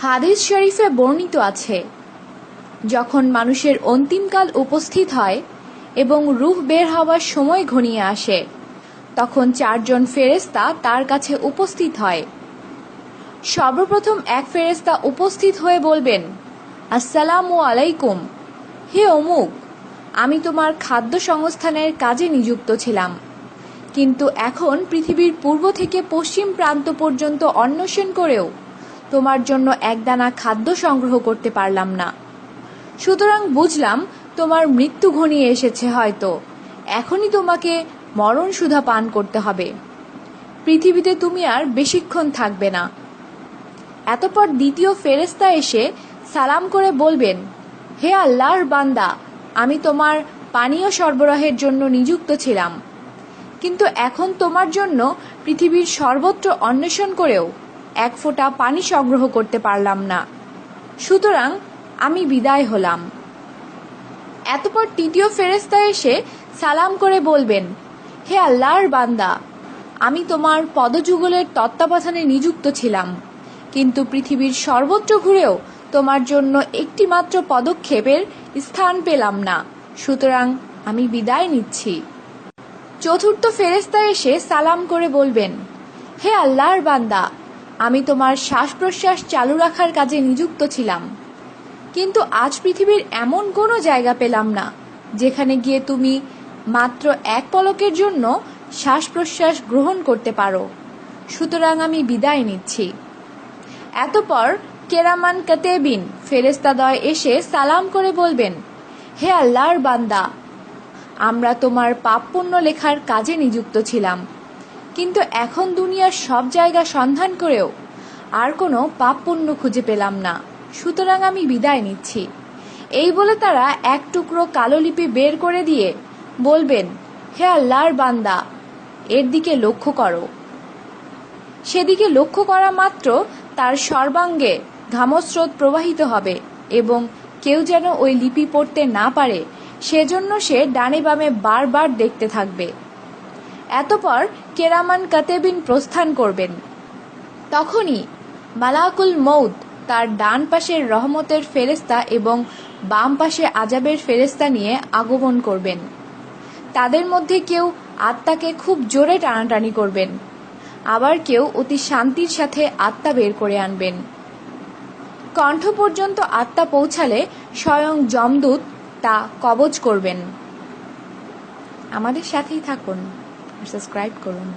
হাদিস শরীফে বর্ণিত আছে, যখন মানুষের অন্তিমকাল উপস্থিত হয় এবং রূহ বের হওয়ার সময় ঘনিয়ে আসে, তখন 4 জন ফেরেশতা তার কাছে উপস্থিত হয়। সর্বপ্রথম এক ফেরেশতা উপস্থিত হয়ে বলবেন, আসসালামু আলাইকুম, হে অমুক, আমি তোমার খাদ্য সংস্থানের কাজে নিযুক্ত ছিলাম, কিন্তু এখন পৃথিবীর পূর্ব থেকে পশ্চিম প্রান্ত পর্যন্ত অন্বেষণ করেও তোমার জন্য একদানা খাদ্য সংগ্রহ করতে পারলাম না। সুতরাং বুঝলাম তোমার মৃত্যু ঘনিয়ে এসেছে, হয়তো এখনই তোমাকে মরণ সুধা পান করতে হবে। পৃথিবীতে তুমি আর বেশিক্ষণ থাকবে না। এতপর দ্বিতীয় ফেরেশতা এসে সালাম করে বলবেন, হে আল্লাহর বান্দা, আমি তোমার পানীয় সরবরাহের জন্য নিযুক্ত ছিলাম, কিন্তু এখন তোমার জন্য পৃথিবীর সর্বত্র অন্বেষণ করেও এক ফোঁটা পানি সংগ্রহ করতে পারলাম না, সুতরাং আমি বিদায় হলাম। এতপর তৃতীয় ফেরেশতা এসে সালাম করে বলবেন, হে আল্লাহর বান্দা, আমি তোমার পদযুগলের তত্ত্বাবধানে নিযুক্ত ছিলাম, কিন্তু পৃথিবীর সর্বত্র ঘুরেও তোমার জন্য একটি মাত্র পদক্ষেপের স্থান পেলাম না, সুতরাং আমি বিদায় নিচ্ছি। চতুর্থ ফেরেশতা এসে সালাম করে বলবেন, হে আল্লাহর বান্দা, আমি তোমার শ্বাস প্রশ্বাস চালু রাখার কাজে নিযুক্ত ছিলাম, কিন্তু আজ পৃথিবীর এমন কোনো জায়গা পেলাম না যেখানে গিয়ে তুমি মাত্র এক পলকের জন্য শ্বাস প্রশ্বাস গ্রহণ করতে পারো, সুতরাং আমি বিদায় নিচ্ছি। এতপর কেরামান কাতেবিন ফেরেশতাদ্বয় এসে সালাম করে বলবেন, হে আল্লাহর বান্দা, আমরা তোমার পাপ পুণ্য লেখার কাজে নিযুক্ত ছিলাম, কিন্তু এখন দুনিয়ার সব জায়গা সন্ধান করেও আর কোনো পাপ পুণ্য খুঁজে পেলাম না, সুতরাং আমি বিদায় নিচ্ছি। এই বলে তারা এক টুকরো কালো লিপি বের করে দিয়ে বলবেন, হে আল্লাহর বান্দা, এর দিকে লক্ষ্য করো। সেদিকে লক্ষ্য করা মাত্র তার সর্বাঙ্গে ঘামস্রোত প্রবাহিত হবে এবং কেউ যেন ওই লিপি পড়তে না পারে সেজন্য সে ডানে বামে বারবার দেখতে থাকবে। এতপর কেরামান কাতেবিন প্রস্থান করবেন। তখনই মালাকুল মউত তার ডান পাশের রহমতের ফেরেশতা এবং বাম পাশে আযাবের ফেরেশতা নিয়ে আগমন করবেন। তাদের মধ্যে কেউ আত্মাকে খুব জোরে টানাটানি করবেন, আবার কেউ অতি শান্তির সাথে আত্মা বের করে আনবেন। কণ্ঠ পর্যন্ত আত্মা পৌঁছালে স্বয়ং যমদূত তা কবজ করবেন। আমাদের সাথেই থাকুন, সাবস্ক্রাইব করুন।